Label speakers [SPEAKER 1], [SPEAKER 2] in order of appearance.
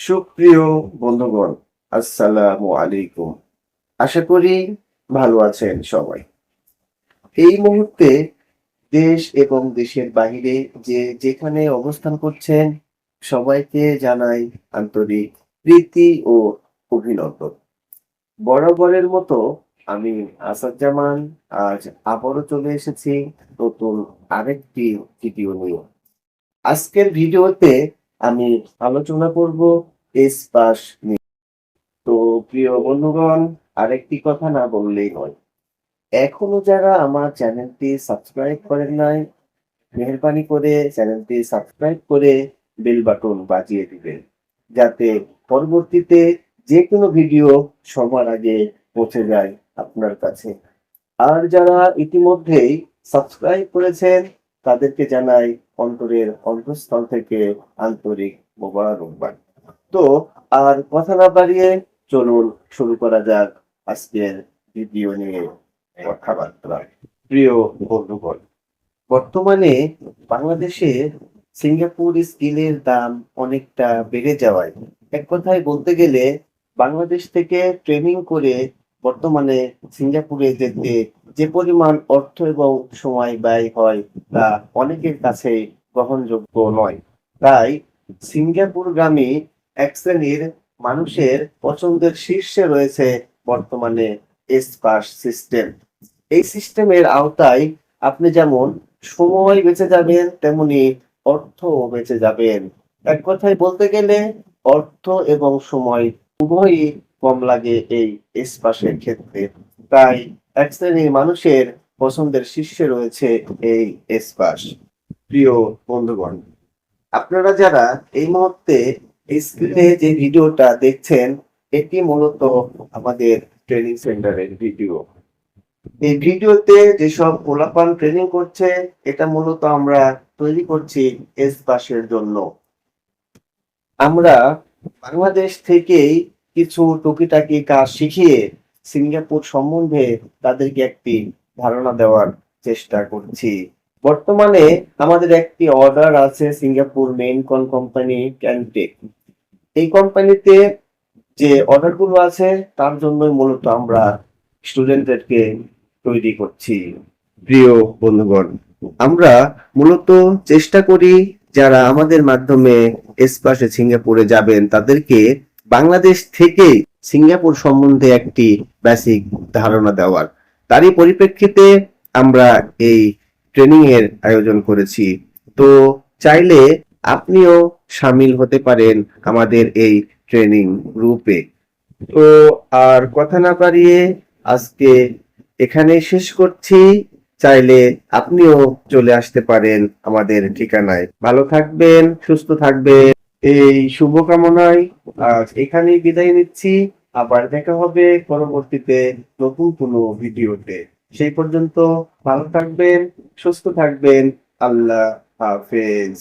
[SPEAKER 1] সুপ্রিয় বন্ধুগণ, আসসালামু আলাইকুম। আশা করি ভালো আছেন সবাই। এই মুহূর্তে দেশ এবং দেশের বাহিরে যেখানে অবস্থান করছেন সবাইকে জানাই আন্তরিক প্রীতি ও অভিনন্দন। বরাবরের মতো আমি আসাদুজ্জামান আজ আবারও চলে এসেছি নতুন আরেকটি ভিডিও নিয়ে। আজকের ভিডিওতে আমি আলোচনা করব এস পাস নিয়ে। তো প্রিয় বন্ধুগণ, আরেকটি কথা না বললেই নয়। এখনো যারা আমার চ্যানেলটি সাবস্ক্রাইব করেন নাই, মেহেরবানি করে চ্যানেলটি সাবস্ক্রাইব করে বেল বাটন বাজিয়ে দিবেন, যাতে পরবর্তীতে যে কোনো ভিডিও সবার আগে পৌঁছে যায় আপনার কাছে। আর যারা ইতিমধ্যেই সাবস্ক্রাইব করেছেন তাদেরকে জানাই অন্তরের অন্তঃস্থল থেকে আন্তরিক মোবারকবাদ। তো আর কথা না বাড়িয়ে চলুন শুরু করা যাক আজকের ভিডিও নিয়ে কথাবার্তা। প্রিয় বন্ধুগণ, বর্তমানে বাংলাদেশে সিঙ্গাপুর স্কিলের দাম অনেকটা বেড়ে যাওয়ায় এক কথায় বলতে গেলে বাংলাদেশ থেকে ট্রেনিং করে বর্তমানে সিঙ্গাপুরে যেতে যে পরিমাণ অর্থ এবং সময় ব্যয় হয় তা অনেকের কাছে গ্রহণযোগ্য নয়। তাই সিঙ্গাপুরগামী এক শ্রেণীর মানুষের পছন্দের শীর্ষে রয়েছে বর্তমানে এস পাস সিস্টেম। এই সিস্টেমের আওতায় আপনি যেমন সময় বেঁচে যাবেন তেমনি অর্থও বেঁচে যাবেন। এক কথায় বলতে গেলে অর্থ এবং সময় উভয়ই কম লাগে এই এস পাসের ক্ষেত্রে। তাই এক শ্রেণীর মানুষের পছন্দের শীর্ষে রয়েছে এই এস পাস। প্রিয় বন্ধুগণ, আপনারা যারা এই মুহূর্তে স্ক্রিনে যে ভিডিওটা দেখছেন এটি মূলত আমাদের ট্রেনিং সেন্টারের ভিডিও। এই ভিডিওতে যেসব পোলাপান ট্রেনিং করছে এটা মূলত আমরা তৈরি করছি এস পাসের জন্য। আমরা বাংলাদেশ থেকেই কিছু টুকিটাকি কাজ শিখিয়ে সিঙ্গাপুর সম্বন্ধে তাদেরকে একটি ধারণা দেওয়ার চেষ্টা করছি। বর্তমানে আমাদের একটি অর্ডার আছে সিঙ্গাপুর মেইনকন কোম্পানি ক্যানটেক। এই কোম্পানিতে যে অর্ডারগুলো আছে তার জন্যই মূলত আমরা স্টুডেন্টদেরকে তৈরি করছি। প্রিয় বন্ধুগণ, আমরা মূলত চেষ্টা করি যারা আমাদের মাধ্যমে এসপাসে সিঙ্গাপুরে যাবেন তাদেরকে বাংলাদেশ থেকে সিঙ্গাপুর সম্বন্ধে একটি বেসিক ধারণা দেওয়ার। তারই পরিপ্রেক্ষিতে আমরা এই ট্রেনিং এর আয়োজন করেছি। তো চাইলে আপনিও সামিল হতে পারেন আমাদের এই ট্রেনিং গ্রুপে। তো আর কথা না বাড়িয়ে আজকে এখানে শেষ করছি। চাইলে আপনিও চলে আসতে পারেন আমাদের ঠিকানায়। ভালো থাকবেন, সুস্থ থাকবেন, এই শুভকামনায় আজ এখানেই বিদায় নিচ্ছি। আবার দেখা হবে পরবর্তীতে নতুন কোনো ভিডিওতে। সেই পর্যন্ত ভালো থাকবেন, সুস্থ থাকবেন। আল্লাহ হাফেজ।